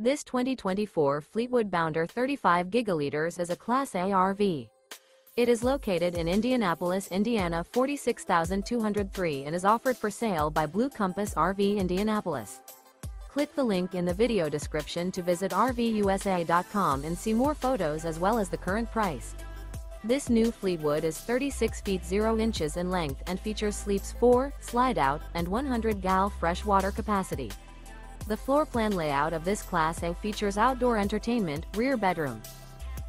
This 2024 Fleetwood Bounder 35 gigaliters is a Class A RV. It is located in Indianapolis, Indiana 46203 and is offered for sale by Blue Compass RV Indianapolis. Click the link in the video description to visit RVUSA.com and see more photos as well as the current price. This new Fleetwood is 36 feet 0 inches in length and features sleeps 4, slide-out, and 100 gal fresh water capacity. The floor plan layout of this Class A features outdoor entertainment, rear bedroom.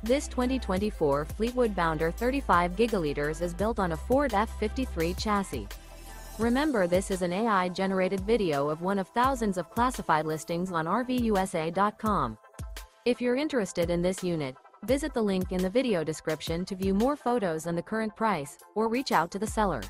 This 2024 Fleetwood Bounder 35 gigaliters is built on a Ford F-53 chassis. Remember, this is an AI-generated video of one of thousands of classified listings on RVUSA.com. If you're interested in this unit, visit the link in the video description to view more photos and the current price, or reach out to the seller.